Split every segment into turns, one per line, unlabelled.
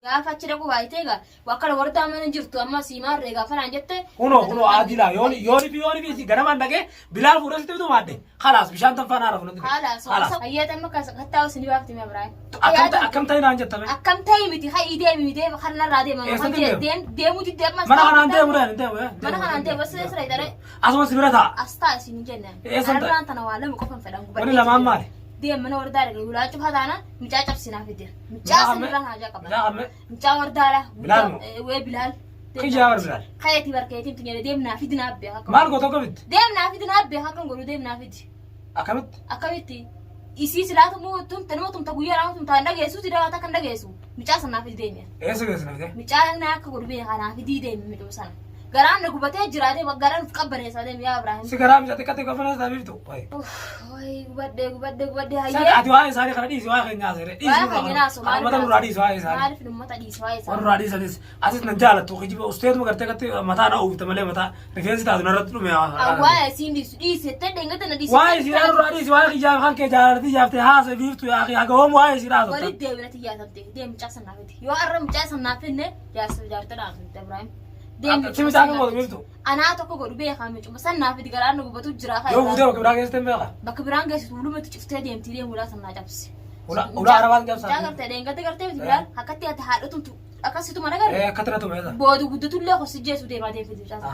يا فاتشة لكو بايتيغا وكل وردا من جرتو أما سيمار ريغا فنان جت
هونو عادلا يوني في غنم عندك بلال فورس تبدو مادة خلاص بشان تنفنا عرفنا
خلاص هي تم كتاو سني وقت ما براي
أكم تاين عن جتة
أكم تاين متي هاي إيدي خلنا رادي ما ديمو دي ديم
ما أنا عندي
ما عندي بس سري ترى
أسمع سمرتها
أستا سني جنة
أنا
ران تناوله مكفن فلان
ولا لا ما مالي
ديم من وردار ولا شوف هذا أنا مجاج بسنا في دير مجاج سنران حاجة قبل مجاج ورداره وبلال
كي جاور بلال
خيتي بركيتي تنيا ديم نافذ نابي
مال قطع كبد
ديم نافذ نابي هاكم قولوا ديم نافذ أكملتي isi silatu mu tum taguya ramu tum tanda gesu tidak kata kanda gesu mica sana fi demi mica na ka gurbe kana fi demi mi do sana garan na gubate jirade garan kabare sa demi ya ibrahim
sigaram jate kate ko fana sa bifto
oi gubade haye
sa atu ay sari khadi si wa khanya sare mata radi si wa sari
marif no mata di si wa
sari radi sa dis asis nanjala to khijiba usted mo karte kate mata na u tamale mata reference ta na ratu me
wa sindi di se te denga te na di
wa si radi si wa khija khan ke jar di jafte ha se bifto ya akhi aga hom wa si rado
wali de wala ti ya tabte de mica sana fi yo arra mica sana fi ne ya se jarta na ibrahim
كم تعمل ما بيفتو
أنا أتوقع قربي خامج بس أنا في دقارنا قبضوا جراحة
يو بدو بكبران جالس تنبغى
بكبران جالس تقولوا ما تشوفتها ديم تريم ولا سمنا جابس
ولا عربان جالس
جاكر تدين قد قرتي بتقول هكتي أتحالتهم أكاسيتهم أنا قال
إيه كترة ماذا
بودو قدتوا ليه خص جالس ودي بعدين في الجالس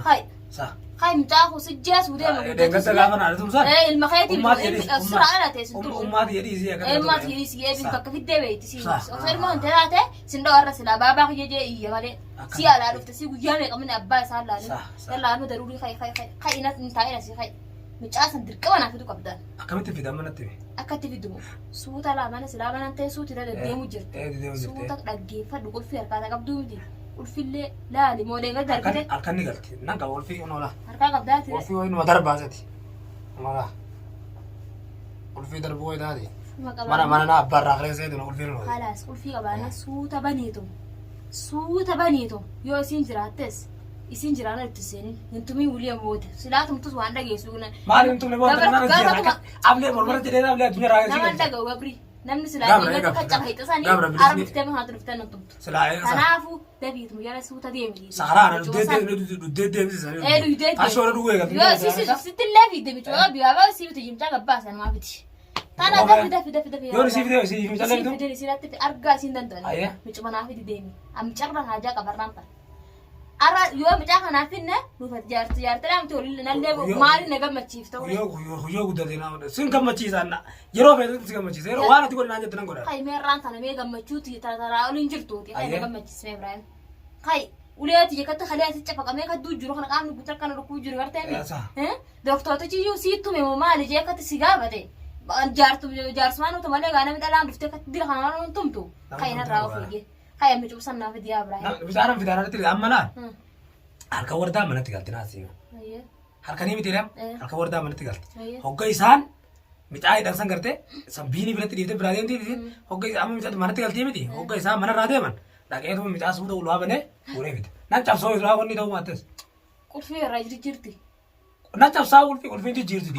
هاي
صح
هاي متاخو سجاس ودي ما
دين قد قافنا على تمسار
إيه المخيتي السرعة على تيس
أمات يدي يا
إيه أمات يدي يا بنتك في الدبي تسي أخير ما أنت لا سندو الرسالة بابا يجي إيه ماله سيا لا عرفت سي ويامي كمان أبا سال لا يلا أنا ضروري خاي ناس نتاعي ناس خاي مش أصلا دركوا أنا في دوك أبدا
أكملت في دم نتبي
أكتب في دمو صوت على ما ناس لا ما ننتهي صوت ده ديمو جرت صوتك لقي فدقول في أركان قبضو مدي قول في اللي لا دي مودين قدر كده
أركان قلت نانك قول في إنه لا
أركان قبضات
قول في وين ما درب عزتي ما قول في دربوي ده هذه ما أنا برا غير زيد قول في
خلاص قول في قبلنا صوت بنيتم يو سينجراتس isinjirana tuseni intumi uliya mode silatum tus wanda gesuna
mal intum le bote na jira able mormar jere able dunya raga
na wanda ga wabri namni silati ga kacca hayta sani arab teme hatu ftana tum
silai
anafu dabit mu yara suta demdi
sahara de sani ashora duwe ga
yo sitin lafi de bicho ga biwa ba sibitu jimta ga basan ma biti tana dafi
yo si jimta le dum
silati arga sindan tan bicho mana fi demi am charra haja kabarnanta أرا يوم جاك أنا فينا نفت جارت لام تقول لنا اللي ماري نجم متشيف تقول
يو قدر دينا سين كم متشيز أنا يروح في سين كم متشيز وانا تقول نانجة تنقول
هاي ميران ثانا ميجا متشوتي ترى أولين جرتوتي هاي نجم متشيز ما إبراهيم هاي ولا تيجي كده خليها تتشفق أمي كده جرو خلنا كام نقول كنا ركوب جرو كرتين ها دكتور تيجي يو سيتو مي مالي جاي كده سيجابة ده جارسمان وتمالي غانا متعلم دفتة كده دل خنا نتوم تو هاي نراو فيجي هاي مجبور سنة في ديا إبراهيم
بس أنا في دارنا تري أمنا هالك وردا من تقالت ناسيو هالك نيمي تيرم هالك وردا من تقالت هوكا إنسان متعاي دانسان करते संबीनी बिना तरीके ब्रादेन थी होगा हम मिटा मन तगलती है मिटी होगा ऐसा मन राधे मन लागे तो मिटा सूद उलवा बने पूरे बिट ना चप सो उलवा बनी तो माते
कुल्फी राजरी चिरती
ना चप सा कुल्फी जो जीरती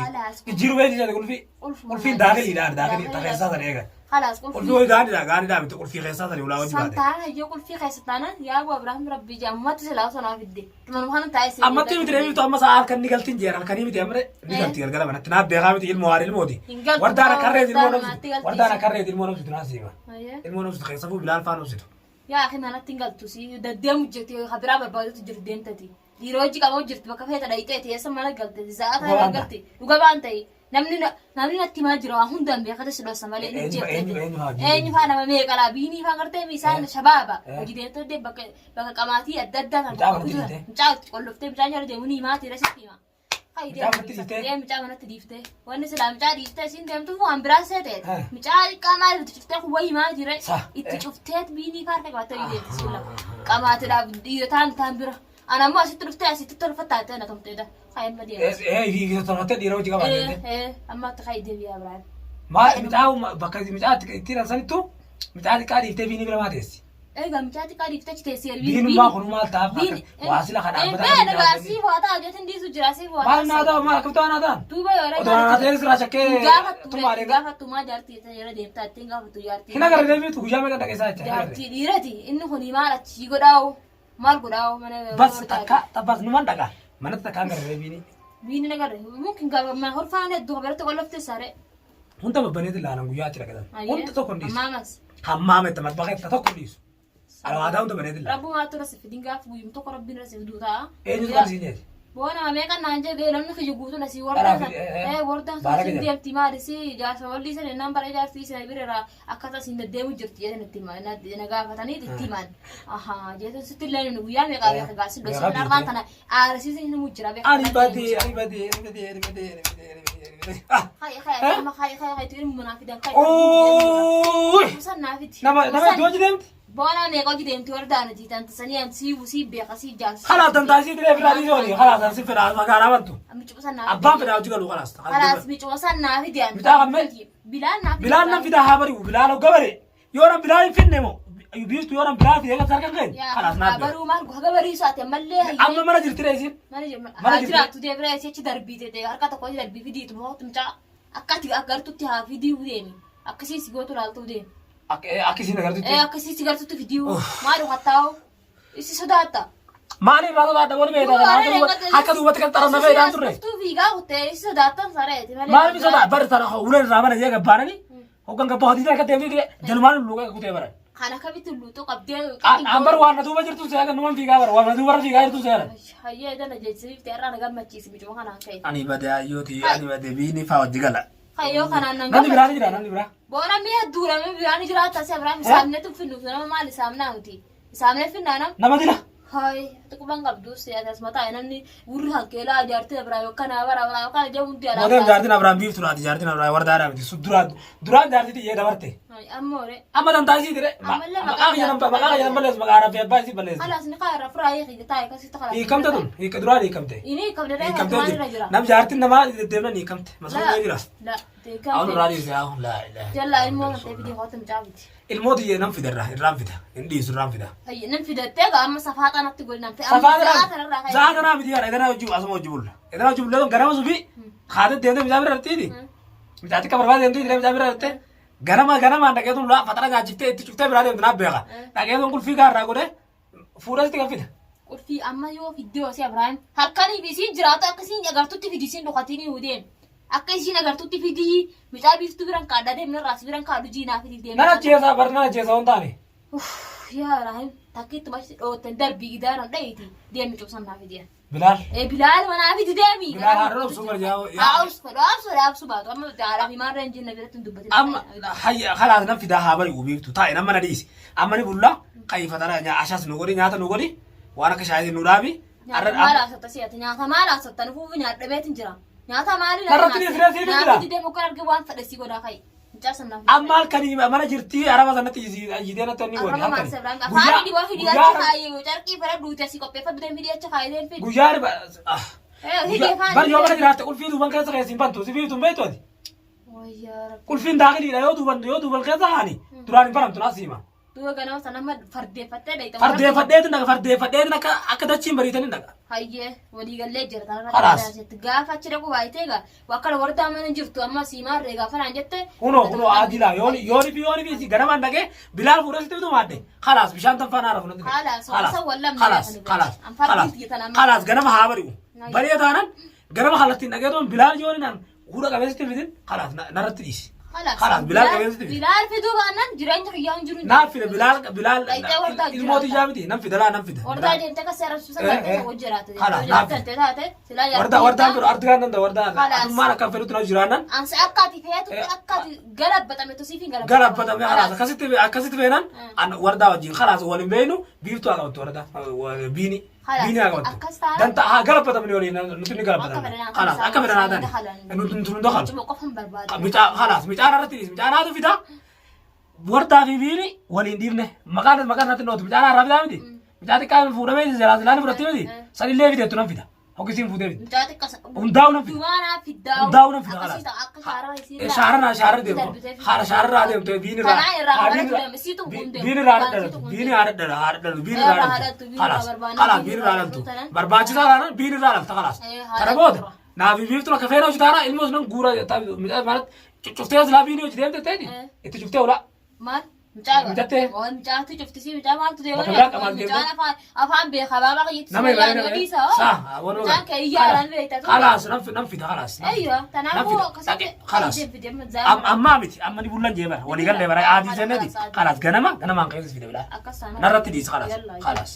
थी जीरो वे जाते कुल्फी दागली तगैसा रहेगा
خلاص
قول في وين قاعد دام تقول في خيسات اللي ولا واجب
هذا سنتها يقول في خيساتنا يا ابو ابراهيم ربي جام ما تسلا صنا في الدي من مهن تايس
اما تي تري تو اما ساعه كان نقلتين جير كان يمتي امر نقلتي قال انا تناب بيغامتي المواري المودي وردانا كريت المونو تناسيبا المونو خيسفو بلال فانو زيتو
يا اخي انا تنقلت سي ددم جتي خبره بربادت جردين تدي دي روجي كما جرت بك فيتا دايتي يا سما قلت زاات انا قلت وغبانتي namni natti ma jira hun dambe kada silo samale ni jette fa na me kala bini fa garte mi san shababa wajide to de baka kamati addadda kan mcha qollofte mcha nyar de muni ma tira sitima hay de mcha manat difte wanne sala mcha difte sin dem tu fu ambrase de mcha kamal difte huwai ma jira itti chuftet bini fa ka wata ide sila kamati da tan tambira أنا ما أشتري فتاة ستة فتاة أنا كم تدا خاين مدير
إيه في فتاة دي روجي كمان
إيه أما تخيل دي يا إبراهيم
ما متعاو بكذي متعاو كتير إنسان تو متعاو كاري تبيني بلا ما تيسي
gamchaati qadiif tachi teessee
biinummaa kun maal ta'a waasila kan dhaabbataa
beena si foata jetin disu jira si foata
maal naata maal kabtaa naata
duuba yoo
odoo naatee sirraa shakkee
gaafatu gaafatu maa jaartii yeroo deemtaa ittiin gaafatu jaartii
hina gara deebiitu guyyaa meeqa dhageessaa jecha
jaartii dhiirati inni kun maal achi godhaawu maal godhaawu mana
bas takka tabbas numan dhagaa manatti takkaan gara deebiini
biini nagarre mungkin gaba horfaan hedduu biratti qollofte saare
hunda babbaneeti laanan guyyaa achi dhaqatan hunda tokko hin dhiisu
ammamas
hammaametti matbaqeetta tokko hin dhiisu alwaadaa hunda baneeti laanan
rabbumaa tura si fidin gaaf guyyum tokko rabbiin rasi fiduu ta'a
eenyutu kan siin jeeti
bona meeqa naan jedhe namni kiyyu guutuu na si warda sin deemti maali si jaarsa walli san nan bara jaartii sana birera akkata sin deddeemu jirti jedhan itti na gaafatanii itti himan aha jeetu sitti illee nu guyyaa meeqa beeka gaasi dhosi narraan tana aarsiisi hin mujjira beeka
ani badee
hay tu ilmu naafidan kai
ooy
san naafiti
nama iddoo deemti
bona meeqa deemti wardaana jitan tasanii an si beeka si jaarsa
خلاص تنتهي ترى في هذه زوني خلاص أنا سيف أنا ما كان عملته
micu san naafi
أبان في داوجي قالوا خلاص
خلاص micu san naafi diyan bilal naafi
بلال نم في ده هابري وبلال وقبري يورم بلال في النمو يبيست يورم بلال في هذا سرقة غين خلاص نادي
habaru maal habari saate malle
أما ما نجرت رئيسين
hajira tu de bresi ci darbi te harka to ko darbi fidi tu mo tumcha akkati agartu ti ha fidi udeni akkasi sigoto laltu de
أكيد نقدر
akkasi sigartu tu fidi malu hataw isi sodata
ماني ما ضاع دور بيدا هكذا وقت ترى ما بيدا ترى
tu viga hote isi sodata sare te
ما نبي صدق برد ترى هو ولا زمان جاك بارني هو كان كبه هدي كده تبي كده جلمان لوجا كده برا
khana kabitu lu to qabde
أمبر وانا تو بجر تو سيا كنوم في كابر وانا تو برا في كابر تو سيا
hayya dana jechi te rana gammachi micu khana kai
أني بدي أيوتي أني بدي بيني فاوت جلا
hayyo khana nan
نادي براني جرا نادي برا
bona mi dura mi birani jira ta se abram samne tu finu na mali samna uti samne finna na
نما ديلا
hay to ko bangab du se atas mata nanni urri hakela jarte abra kana bara kana jawun ti
ما دام جاردين أبرام بيف ترى جاردين أبرام وردارا بدي سدرا درا جاردين يا دبرتي
hay amore
أما تنتهي ترى ما كان بلز ما كان في بايسي بلز
خلاص ni qara frai khi tay kasi ta
هي كم تدون هي كدرا هي كم تي
ini kabde
هي كم
re
تي نام جاردين نما دبنا هي كم تي مسؤول يجرا
la te kam
أول رادي زياهم لا لا
jalla ilmo te bidi hotam jabiti
الموت ينام في درة الرام في ده إندي سرام في ده
hay nan fidate ga amma safata nak tigol nan te
سفادنا زادنا بدي أنا إذا أجيب أسمع أجيبول إذا أجيب لهم غرام سبي خادت ده مجابر رتيدي مجاتي كبر بعد يندي ده مجابر رتة غرام أنا كده لا فترة جات جبت تشوفته برادي من أبيها لكن نقول في كار راكوده فورس تيجي في ده
kurfi amma yoo fiddee si abraham halkanii fi siin jiraata akkasiin agartutti fidi siin dhokatini udeen akka isiin agartutti fidi micaa biiftuu biran kaadda deemne raas biran kaaddu jiinaa fidi deemne
نانا جيسا برنا جيسا ونداني
yaa rahim takkiitti machi dhootten darbii gidaaran dhayti deemi cubsan naa fidiyan
بلال
bilaal manaa fidi deemi
بلال هارون سوبر جاو
dhaabsu baatu amma jaalaa fi maarra hinjinna biratti hin dubbatin
أما هاي خلاص نام في ده هابري وبيفتو تاي نام أنا ديس أما نقول كيف ترى يا أشاس نقولي نياتا نقولي وأنا كشاهد نورابي
nyaata maal haasata si'ati nyaata maal haasata nufuufi nyaadha beetin jira nyaata maali
Narratti ni fireesii ni jira.
deemu kan arge waan fedhesii godhaa kai mucaasan naaf
أما الكني ما أنا جرتي أنا مثلا تيجي يدينا تاني ولا
arraba maal sebraan afaan dhibaa hidiyaachi kaayee carqii fara duute si qopheeffadhu deem hidiyaachi kaayee fidi
guyyaar
hidee faan
bal yoo mana jiraate ulfii duuban keessa keessin bantu si fiitu beektooti
wayyaa rabbi
ulfiin daakiliidha yoo duuban keessa haani duraan hin baramtu naasiima
duuba ganama sana amma fardeeffattee dhayta
fardeeffadheetin akka dachiin bariitanii dhaqa
hayyee waliigallee jira
Khalaas.
tanarratti gaafa achi dhaqu baay'itee gaa wakkana wardaa mana jirtu amma siimaarree gaafa naan jette
kunoo aadila yooni fi ganamaan dhaqee bilaal fuudhasitti bitu maadde khalaas bishaan tan faanaa rafu khalaas ganama haa bari'u baree taanan ganama kallattiin dhaqeetuun bilaal yooni naan huudha qabeessitti fitin khalaas narratti dhiisi خلاص بلال كمان
بلال في دوبا نن جيران تخيان جيران
نافذ بلال الموت جابتي ننفذ لا ننفذ
وردا دي انت كسر سوسا وجرات
خلاص وردا أردوغان ده وردا ما أنا كان فلوت نجرانا
أنس أكادي فيها أكادي قلب بتأمي توصيفين
قلب بتأمي خلاص كسيت بينان أنا وردا وجين خلاص ولين بينو بيفتو أقوت وردا بيني أقوت ده أنت قلب بتأمي ولين نتوني قلب بتأمي خلاص أكمل هذا نتون دخل خلاص أنا رتيس أنا هذا في ده وردا في بيني ولين ديرنا مكان نتنوت أنا رابي ده مدي مجاتي كان فورا ميز زلازل أنا برتي مدي سالي ليه في ده تنام في ده hoggisiin fuutee bitti.
Mucaa xiqqasa.
Hundaa'u nan fida.
Dumaanaa fiddaa.
Hundaa'u nan fida
Akkasii
kalaas.
ta'a akka shaaraa isiirraa.
Shaarra deemtu. Shaarra deemtu biin irraa.
Kanaa irraa haadhatu deema. Siitu kun deema.
Biin irraa haadhatu. Biin haadhatu. Biin irraa haadhatu. Kalaas. Kalaas biin irraa haadhatu. Barbaachisaa laana biin irraa haadhatu kalaas. Kana booda naaf biiftu akka feena hojii taana ilmoos nan guura midhaan maalatti cuftee as laa biin hojii deemte ta'eeti itti cuftee oolaa.
Maal? Mucaa
Mucattee.
mucaatti cuftisii mucaa maaltu deema?
Bakka biraa qabaatu deemte.
Mucaan afaan beekaa baabaa qayyatti
Nama
sibiilaan
ilaalee
wadiisa.
saa
Mucaan kee iyyaalaan beektaa ture.
kalaas nan fida kalaas.
Ayyo tanaafuu akkasitti
kalaas. Ammaa miti amma ni bullan jee bara walii galee bara adii jenneti kalaas ganamaan keessas fide bilaa.
Akkas sana.
Narratti dhiisa kalaas. Kalaas.